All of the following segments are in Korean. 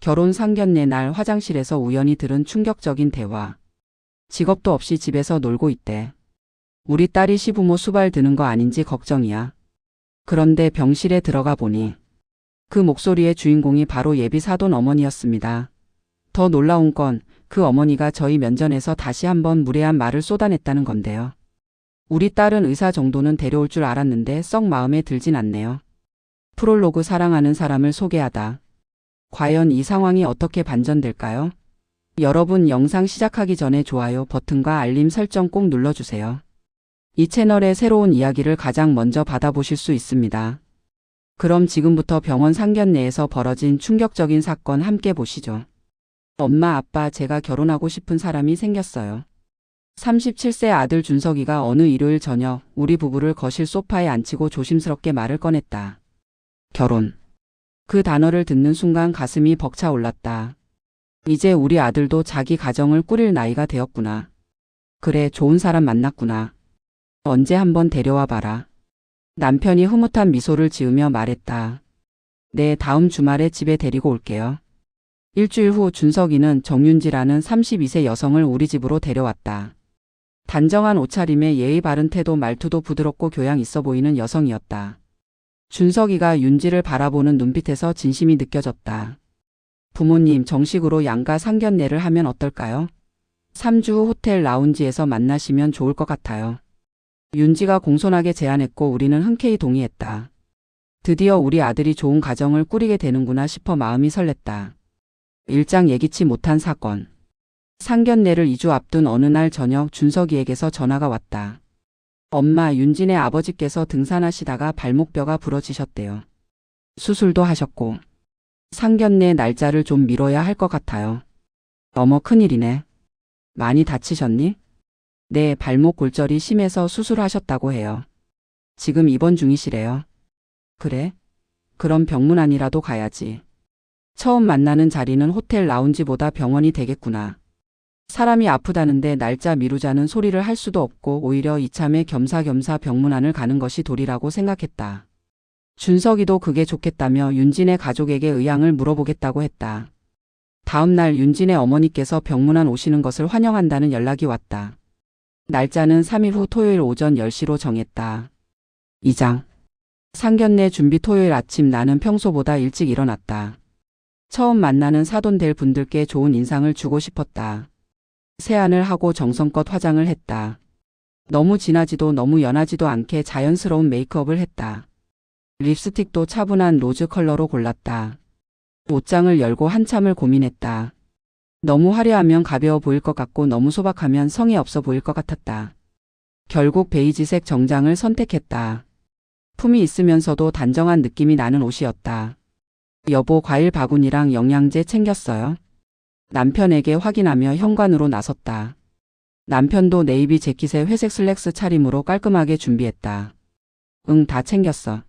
결혼 상견례 날 화장실에서 우연히 들은 충격적인 대화. 직업도 없이 집에서 놀고 있대. 우리 딸이 시부모 수발 드는 거 아닌지 걱정이야. 그런데 병실에 들어가 보니 그 목소리의 주인공이 바로 예비 사돈 어머니였습니다. 더 놀라운 건 그 어머니가 저희 면전에서 다시 한번 무례한 말을 쏟아냈다는 건데요. 우리 딸은 의사 정도는 데려올 줄 알았는데 썩 마음에 들진 않네요. 프롤로그 사랑하는 사람을 소개하다. 과연 이 상황이 어떻게 반전될까요? 여러분 영상 시작하기 전에 좋아요 버튼과 알림 설정 꼭 눌러주세요. 이 채널의 새로운 이야기를 가장 먼저 받아보실 수 있습니다. 그럼 지금부터 병원 상견례에서 벌어진 충격적인 사건 함께 보시죠. 엄마 아빠 제가 결혼하고 싶은 사람이 생겼어요. 37세 아들 준석이가 어느 일요일 저녁 우리 부부를 거실 소파에 앉히고 조심스럽게 말을 꺼냈다. 결혼. 그 단어를 듣는 순간 가슴이 벅차 올랐다. 이제 우리 아들도 자기 가정을 꾸릴 나이가 되었구나. 그래, 좋은 사람 만났구나. 언제 한번 데려와 봐라. 남편이 흐뭇한 미소를 지으며 말했다. 네, 다음 주말에 집에 데리고 올게요. 일주일 후 준석이는 정윤지라는 32세 여성을 우리 집으로 데려왔다. 단정한 옷차림에 예의 바른 태도, 말투도 부드럽고 교양 있어 보이는 여성이었다. 준석이가 윤지를 바라보는 눈빛에서 진심이 느껴졌다. 부모님, 정식으로 양가 상견례를 하면 어떨까요? 3주 후 호텔 라운지에서 만나시면 좋을 것 같아요. 윤지가 공손하게 제안했고 우리는 흔쾌히 동의했다. 드디어 우리 아들이 좋은 가정을 꾸리게 되는구나 싶어 마음이 설렜다. 일장 예기치 못한 사건. 상견례를 2주 앞둔 어느 날 저녁 준석이에게서 전화가 왔다. 엄마, 윤진의 아버지께서 등산하시다가 발목뼈가 부러지셨대요. 수술도 하셨고 상견례 날짜를 좀 미뤄야 할 것 같아요. 어머, 큰일이네. 많이 다치셨니? 네, 발목 골절이 심해서 수술하셨다고 해요. 지금 입원 중이시래요. 그래? 그럼 병문안이라도 가야지. 처음 만나는 자리는 호텔 라운지보다 병원이 되겠구나. 사람이 아프다는데 날짜 미루자는 소리를 할 수도 없고 오히려 이참에 겸사겸사 병문안을 가는 것이 도리라고 생각했다. 준석이도 그게 좋겠다며 윤진의 가족에게 의향을 물어보겠다고 했다. 다음 날 윤진의 어머니께서 병문안 오시는 것을 환영한다는 연락이 왔다. 날짜는 3일 후 토요일 오전 10시로 정했다. 2장. 상견례 준비. 토요일 아침 나는 평소보다 일찍 일어났다. 처음 만나는 사돈 될 분들께 좋은 인상을 주고 싶었다. 세안을 하고 정성껏 화장을 했다. 너무 진하지도 너무 연하지도 않게 자연스러운 메이크업을 했다. 립스틱도 차분한 로즈 컬러로 골랐다. 옷장을 열고 한참을 고민했다. 너무 화려하면 가벼워 보일 것 같고 너무 소박하면 성의 없어 보일 것 같았다. 결국 베이지색 정장을 선택했다. 품이 있으면서도 단정한 느낌이 나는 옷이었다. 여보, 과일 바구니랑 영양제 챙겼어요? 남편에게 확인하며 현관으로 나섰다. 남편도 네이비 재킷에 회색 슬랙스 차림으로 깔끔하게 준비했다. 응, 다 챙겼어.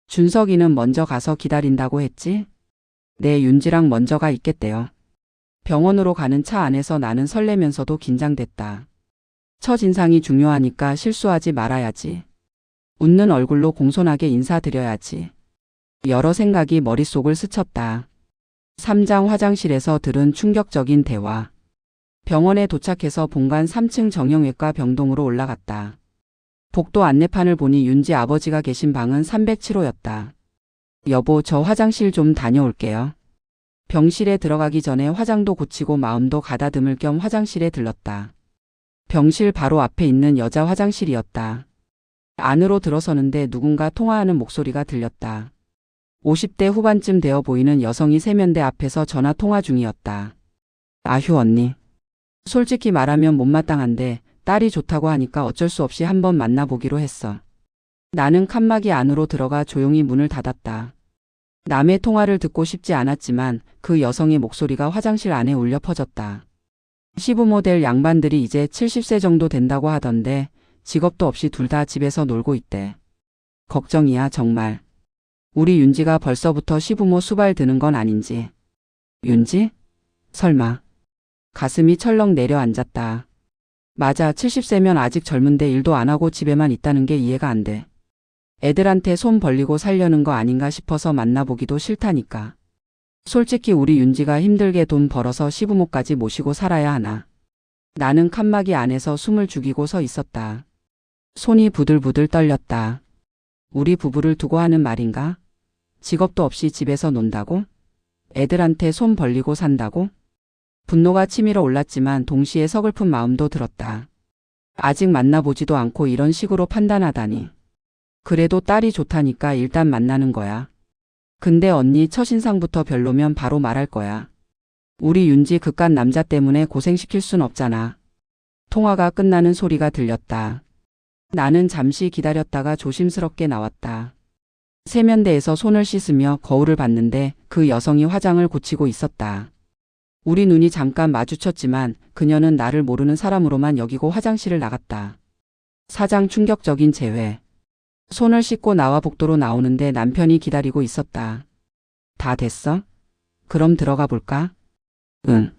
준석이는 먼저 가서 기다린다고 했지? 네, 윤지랑 먼저가 있겠대요. 병원으로 가는 차 안에서 나는 설레면서도 긴장됐다. 첫인상이 중요하니까 실수하지 말아야지. 웃는 얼굴로 공손하게 인사드려야지. 여러 생각이 머릿속을 스쳤다. 3장. 화장실에서 들은 충격적인 대화. 병원에 도착해서 본관 3층 정형외과 병동으로 올라갔다. 복도 안내판을 보니 윤지 아버지가 계신 방은 307호였다. 여보, 저 화장실 좀 다녀올게요. 병실에 들어가기 전에 화장도 고치고 마음도 가다듬을 겸 화장실에 들렀다. 병실 바로 앞에 있는 여자 화장실이었다. 안으로 들어서는데 누군가 통화하는 목소리가 들렸다. 50대 후반쯤 되어 보이는 여성이 세면대 앞에서 전화 통화 중이었다. 아휴 언니. 솔직히 말하면 못마땅한데 딸이 좋다고 하니까 어쩔 수 없이 한번 만나보기로 했어. 나는 칸막이 안으로 들어가 조용히 문을 닫았다. 남의 통화를 듣고 싶지 않았지만 그 여성의 목소리가 화장실 안에 울려 퍼졌다. 시부모 될 양반들이 이제 70세 정도 된다고 하던데 직업도 없이 둘 다 집에서 놀고 있대. 걱정이야 정말. 우리 윤지가 벌써부터 시부모 수발 드는 건 아닌지. 윤지? 설마. 가슴이 철렁 내려앉았다. 맞아, 70세면 아직 젊은데 일도 안 하고 집에만 있다는 게 이해가 안 돼. 애들한테 손 벌리고 살려는 거 아닌가 싶어서 만나보기도 싫다니까. 솔직히 우리 윤지가 힘들게 돈 벌어서 시부모까지 모시고 살아야 하나. 나는 칸막이 안에서 숨을 죽이고 서 있었다. 손이 부들부들 떨렸다. 우리 부부를 두고 하는 말인가? 직업도 없이 집에서 논다고? 애들한테 손 벌리고 산다고? 분노가 치밀어 올랐지만 동시에 서글픈 마음도 들었다. 아직 만나보지도 않고 이런 식으로 판단하다니. 그래도 딸이 좋다니까 일단 만나는 거야. 근데 언니 첫인상부터 별로면 바로 말할 거야. 우리 윤지 그깟 남자 때문에 고생시킬 순 없잖아. 통화가 끝나는 소리가 들렸다. 나는 잠시 기다렸다가 조심스럽게 나왔다. 세면대에서 손을 씻으며 거울을 봤는데 그 여성이 화장을 고치고 있었다. 우리 눈이 잠깐 마주쳤지만 그녀는 나를 모르는 사람으로만 여기고 화장실을 나갔다. 사장 충격적인 재회. 손을 씻고 나와 복도로 나오는데 남편이 기다리고 있었다. 다 됐어? 그럼 들어가 볼까? 응.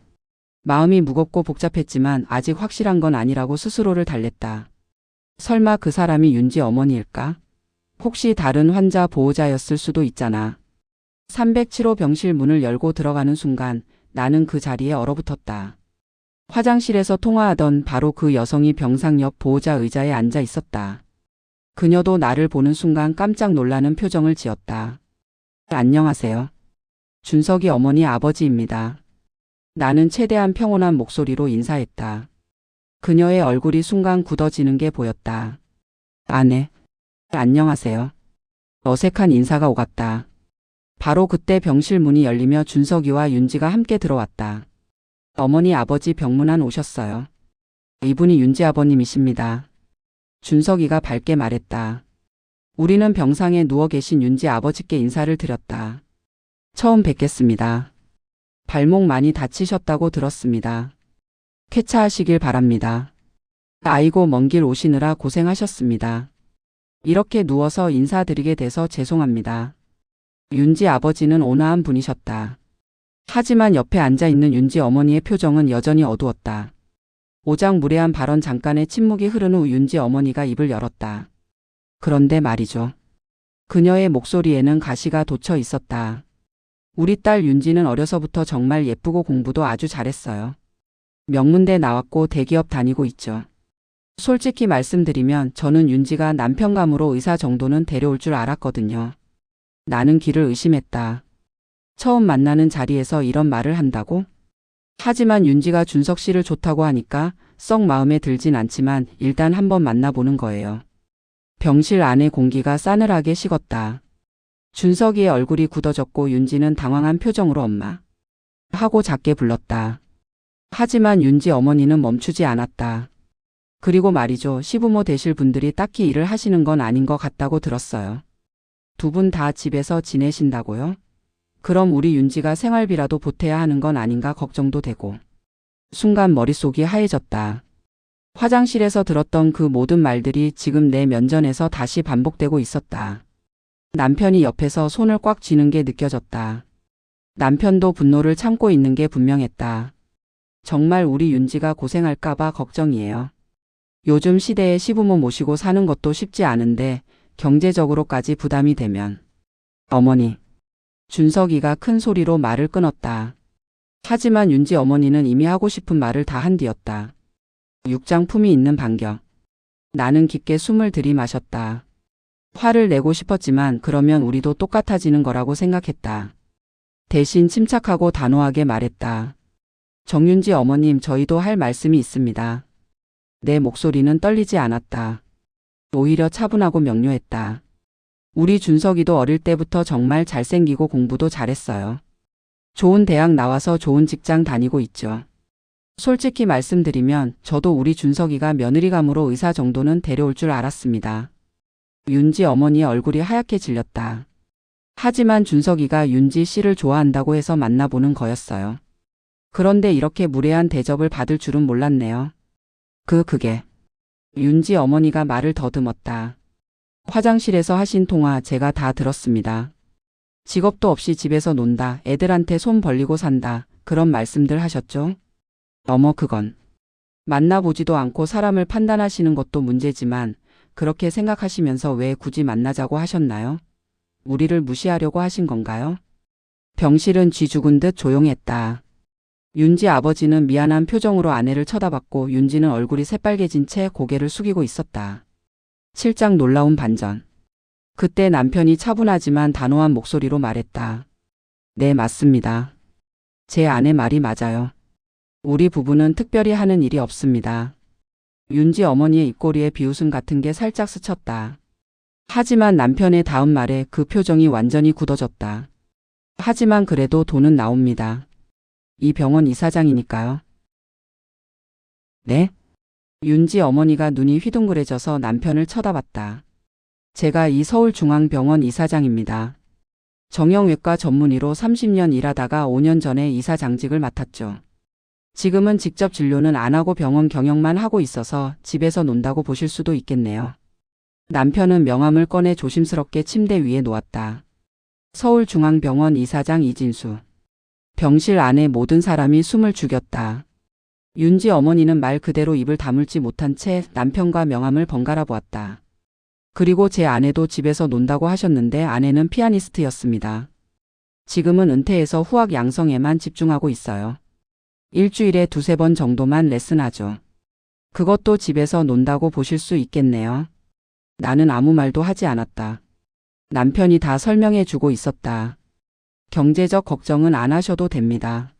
마음이 무겁고 복잡했지만 아직 확실한 건 아니라고 스스로를 달랬다. 설마 그 사람이 윤지 어머니일까? 혹시 다른 환자 보호자였을 수도 있잖아. 307호 병실 문을 열고 들어가는 순간 나는 그 자리에 얼어붙었다. 화장실에서 통화하던 바로 그 여성이 병상 옆 보호자 의자에 앉아 있었다. 그녀도 나를 보는 순간 깜짝 놀라는 표정을 지었다. 안녕하세요. 준석이 어머니 아버지입니다. 나는 최대한 평온한 목소리로 인사했다. 그녀의 얼굴이 순간 굳어지는 게 보였다. 아내. 안녕하세요. 어색한 인사가 오갔다. 바로 그때 병실 문이 열리며 준석이와 윤지가 함께 들어왔다. 어머니 아버지 병문안 오셨어요. 이분이 윤지 아버님이십니다. 준석이가 밝게 말했다. 우리는 병상에 누워 계신 윤지 아버지께 인사를 드렸다. 처음 뵙겠습니다. 발목 많이 다치셨다고 들었습니다. 쾌차하시길 바랍니다. 아이고 먼 길 오시느라 고생하셨습니다. 이렇게 누워서 인사드리게 돼서 죄송합니다. 윤지 아버지는 온화한 분이셨다. 하지만 옆에 앉아있는 윤지 어머니의 표정은 여전히 어두웠다. 오장무례한 발언 잠깐의 침묵이 흐른 후 윤지 어머니가 입을 열었다. 그런데 말이죠. 그녀의 목소리에는 가시가 돋쳐 있었다. 우리 딸 윤지는 어려서부터 정말 예쁘고 공부도 아주 잘했어요. 명문대 나왔고 대기업 다니고 있죠. 솔직히 말씀드리면 저는 윤지가 남편감으로 의사 정도는 데려올 줄 알았거든요. 나는 귀를 의심했다. 처음 만나는 자리에서 이런 말을 한다고? 하지만 윤지가 준석 씨를 좋다고 하니까 썩 마음에 들진 않지만 일단 한번 만나보는 거예요. 병실 안의 공기가 싸늘하게 식었다. 준석이의 얼굴이 굳어졌고 윤지는 당황한 표정으로 엄마 하고 작게 불렀다. 하지만 윤지 어머니는 멈추지 않았다. 그리고 말이죠. 시부모 되실 분들이 딱히 일을 하시는 건 아닌 것 같다고 들었어요. 두 분 다 집에서 지내신다고요? 그럼 우리 윤지가 생활비라도 보태야 하는 건 아닌가 걱정도 되고. 순간 머릿속이 하얘졌다. 화장실에서 들었던 그 모든 말들이 지금 내 면전에서 다시 반복되고 있었다. 남편이 옆에서 손을 꽉 쥐는 게 느껴졌다. 남편도 분노를 참고 있는 게 분명했다. 정말 우리 윤지가 고생할까봐 걱정이에요. 요즘 시대에 시부모 모시고 사는 것도 쉽지 않은데 경제적으로까지 부담이 되면. 어머니. 준석이가 큰 소리로 말을 끊었다. 하지만 윤지 어머니는 이미 하고 싶은 말을 다 한 뒤였다. 육장품이 있는 반격. 나는 깊게 숨을 들이마셨다. 화를 내고 싶었지만 그러면 우리도 똑같아지는 거라고 생각했다. 대신 침착하고 단호하게 말했다. 정윤지 어머님, 저희도 할 말씀이 있습니다. 내 목소리는 떨리지 않았다. 오히려 차분하고 명료했다. 우리 준석이도 어릴 때부터 정말 잘생기고 공부도 잘했어요. 좋은 대학 나와서 좋은 직장 다니고 있죠. 솔직히 말씀드리면 저도 우리 준석이가 며느리감으로 의사 정도는 데려올 줄 알았습니다. 윤지 어머니의 얼굴이 하얗게 질렸다. 하지만 준석이가 윤지 씨를 좋아한다고 해서 만나보는 거였어요. 그런데 이렇게 무례한 대접을 받을 줄은 몰랐네요. 그게. 윤지 어머니가 말을 더듬었다. 화장실에서 하신 통화 제가 다 들었습니다. 직업도 없이 집에서 논다, 애들한테 손 벌리고 산다, 그런 말씀들 하셨죠? 어머 그건. 만나보지도 않고 사람을 판단하시는 것도 문제지만 그렇게 생각하시면서 왜 굳이 만나자고 하셨나요? 우리를 무시하려고 하신 건가요? 병실은 쥐 죽은 듯 조용했다. 윤지 아버지는 미안한 표정으로 아내를 쳐다봤고 윤지는 얼굴이 새빨개진 채 고개를 숙이고 있었다. 실장 놀라운 반전. 그때 남편이 차분하지만 단호한 목소리로 말했다. 네, 맞습니다. 제 아내 말이 맞아요. 우리 부부는 특별히 하는 일이 없습니다. 윤지 어머니의 입꼬리에 비웃음 같은 게 살짝 스쳤다. 하지만 남편의 다음 말에 그 표정이 완전히 굳어졌다. 하지만 그래도 돈은 나옵니다. 이 병원 이사장이니까요. 네? 윤지 어머니가 눈이 휘둥그레져서 남편을 쳐다봤다. 제가 이 서울중앙병원 이사장입니다. 정형외과 전문의로 30년 일하다가 5년 전에 이사장직을 맡았죠. 지금은 직접 진료는 안 하고 병원 경영만 하고 있어서 집에서 논다고 보실 수도 있겠네요. 남편은 명함을 꺼내 조심스럽게 침대 위에 놓았다. 서울중앙병원 이사장 이진수. 병실 안에 모든 사람이 숨을 죽였다. 윤지 어머니는 말 그대로 입을 다물지 못한 채 남편과 명함을 번갈아 보았다. 그리고 제 아내도 집에서 논다고 하셨는데 아내는 피아니스트였습니다. 지금은 은퇴해서 후학 양성에만 집중하고 있어요. 일주일에 2~3번 정도만 레슨하죠. 그것도 집에서 논다고 보실 수 있겠네요. 나는 아무 말도 하지 않았다. 남편이 다 설명해 주고 있었다. 경제적 걱정은 안 하셔도 됩니다.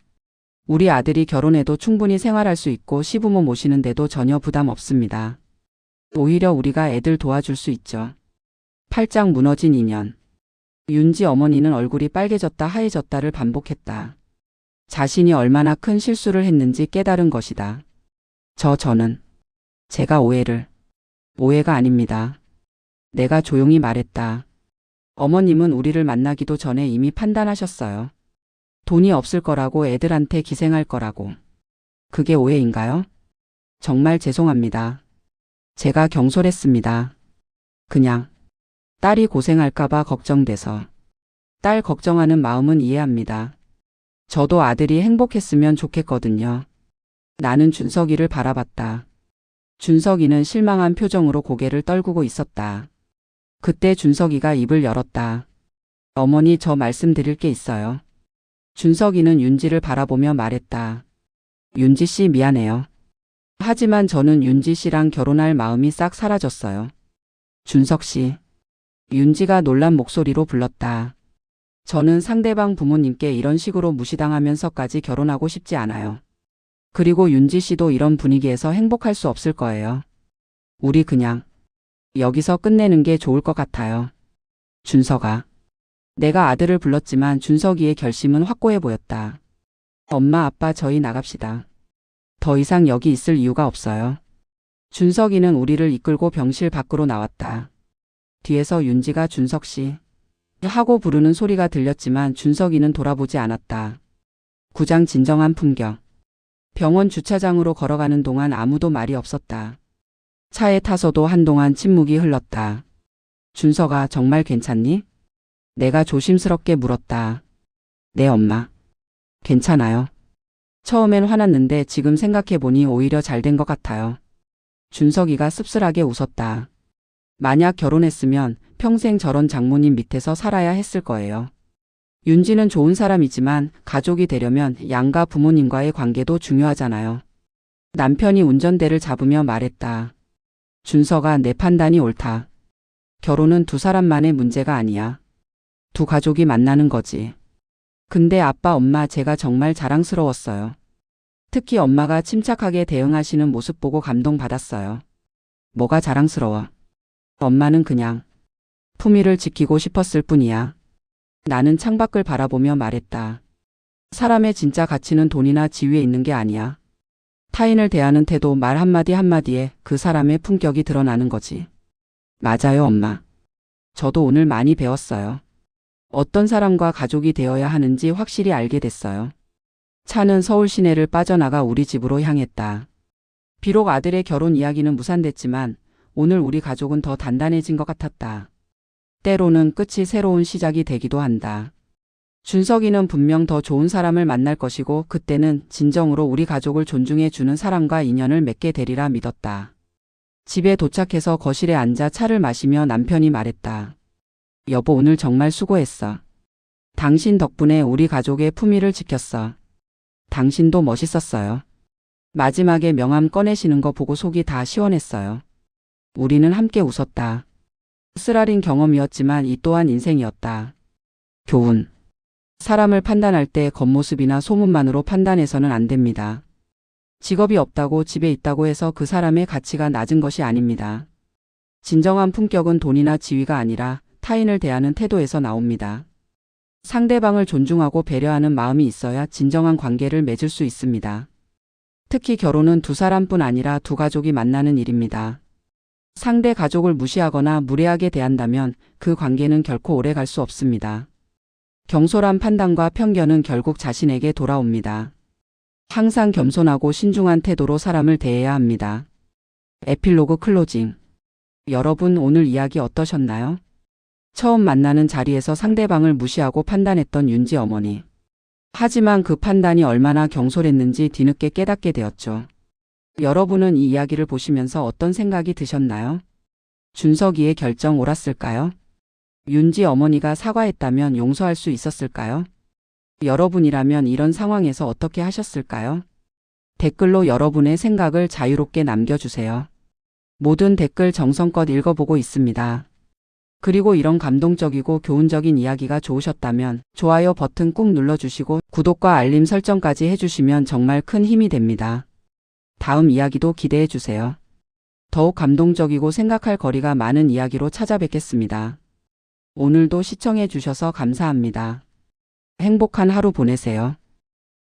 우리 아들이 결혼해도 충분히 생활할 수 있고 시부모 모시는데도 전혀 부담 없습니다. 오히려 우리가 애들 도와줄 수 있죠. 팔짱 무너진 인연. 윤지 어머니는 얼굴이 빨개졌다 하얘졌다를 반복했다. 자신이 얼마나 큰 실수를 했는지 깨달은 것이다. 저는 제가 오해가 아닙니다. 내가 조용히 말했다. 어머님은 우리를 만나기도 전에 이미 판단하셨어요. 돈이 없을 거라고, 애들한테 기생할 거라고. 그게 오해인가요? 정말 죄송합니다. 제가 경솔했습니다. 그냥 딸이 고생할까봐 걱정돼서. 딸 걱정하는 마음은 이해합니다. 저도 아들이 행복했으면 좋겠거든요. 나는 준석이를 바라봤다. 준석이는 실망한 표정으로 고개를 떨구고 있었다. 그때 준석이가 입을 열었다. 어머니, 저 말씀드릴 게 있어요. 준석이는 윤지를 바라보며 말했다. 윤지 씨, 미안해요. 하지만 저는 윤지 씨랑 결혼할 마음이 싹 사라졌어요. 준석 씨. 윤지가 놀란 목소리로 불렀다. 저는 상대방 부모님께 이런 식으로 무시당하면서까지 결혼하고 싶지 않아요. 그리고 윤지 씨도 이런 분위기에서 행복할 수 없을 거예요. 우리 그냥 여기서 끝내는 게 좋을 것 같아요. 준석아. 내가 아들을 불렀지만 준석이의 결심은 확고해 보였다. 엄마, 아빠, 저희 나갑시다. 더 이상 여기 있을 이유가 없어요. 준석이는 우리를 이끌고 병실 밖으로 나왔다. 뒤에서 윤지가 준석 씨 하고 부르는 소리가 들렸지만 준석이는 돌아보지 않았다. 구장 진정한 풍경. 병원 주차장으로 걸어가는 동안 아무도 말이 없었다. 차에 타서도 한동안 침묵이 흘렀다. 준석아, 정말 괜찮니? 내가 조심스럽게 물었다. 네, 엄마. 괜찮아요. 처음엔 화났는데 지금 생각해보니 오히려 잘된 것 같아요. 준석이가 씁쓸하게 웃었다. 만약 결혼했으면 평생 저런 장모님 밑에서 살아야 했을 거예요. 윤지는 좋은 사람이지만 가족이 되려면 양가 부모님과의 관계도 중요하잖아요. 남편이 운전대를 잡으며 말했다. 준석아, 내 판단이 옳다. 결혼은 두 사람만의 문제가 아니야. 두 가족이 만나는 거지. 근데 아빠, 엄마, 제가 정말 자랑스러웠어요. 특히 엄마가 침착하게 대응하시는 모습 보고 감동받았어요. 뭐가 자랑스러워? 엄마는 그냥 품위를 지키고 싶었을 뿐이야. 나는 창밖을 바라보며 말했다. 사람의 진짜 가치는 돈이나 지위에 있는 게 아니야. 타인을 대하는 태도, 말 한마디 한마디에 그 사람의 품격이 드러나는 거지. 맞아요, 엄마. 저도 오늘 많이 배웠어요. 어떤 사람과 가족이 되어야 하는지 확실히 알게 됐어요. 차는 서울 시내를 빠져나가 우리 집으로 향했다. 비록 아들의 결혼 이야기는 무산됐지만 오늘 우리 가족은 더 단단해진 것 같았다. 때로는 끝이 새로운 시작이 되기도 한다. 준석이는 분명 더 좋은 사람을 만날 것이고 그때는 진정으로 우리 가족을 존중해 주는 사람과 인연을 맺게 되리라 믿었다. 집에 도착해서 거실에 앉아 차를 마시며 남편이 말했다. 여보, 오늘 정말 수고했어. 당신 덕분에 우리 가족의 품위를 지켰어. 당신도 멋있었어요. 마지막에 명함 꺼내시는 거 보고 속이 다 시원했어요. 우리는 함께 웃었다. 쓰라린 경험이었지만 이 또한 인생이었다. 교훈. 사람을 판단할 때 겉모습이나 소문만으로 판단해서는 안 됩니다. 직업이 없다고 집에 있다고 해서 그 사람의 가치가 낮은 것이 아닙니다. 진정한 품격은 돈이나 지위가 아니라 타인을 대하는 태도에서 나옵니다. 상대방을 존중하고 배려하는 마음이 있어야 진정한 관계를 맺을 수 있습니다. 특히 결혼은 두 사람뿐 아니라 두 가족이 만나는 일입니다. 상대 가족을 무시하거나 무례하게 대한다면 그 관계는 결코 오래 갈 수 없습니다. 경솔한 판단과 편견은 결국 자신에게 돌아옵니다. 항상 겸손하고 신중한 태도로 사람을 대해야 합니다. 에필로그 클로징. 여러분 오늘 이야기 어떠셨나요? 처음 만나는 자리에서 상대방을 무시하고 판단했던 윤지 어머니. 하지만 그 판단이 얼마나 경솔했는지 뒤늦게 깨닫게 되었죠. 여러분은 이 이야기를 보시면서 어떤 생각이 드셨나요? 준석이의 결정 옳았을까요? 윤지 어머니가 사과했다면 용서할 수 있었을까요? 여러분이라면 이런 상황에서 어떻게 하셨을까요? 댓글로 여러분의 생각을 자유롭게 남겨주세요. 모든 댓글 정성껏 읽어보고 있습니다. 그리고 이런 감동적이고 교훈적인 이야기가 좋으셨다면 좋아요 버튼 꾹 눌러주시고 구독과 알림 설정까지 해주시면 정말 큰 힘이 됩니다. 다음 이야기도 기대해주세요. 더욱 감동적이고 생각할 거리가 많은 이야기로 찾아뵙겠습니다. 오늘도 시청해주셔서 감사합니다. 행복한 하루 보내세요.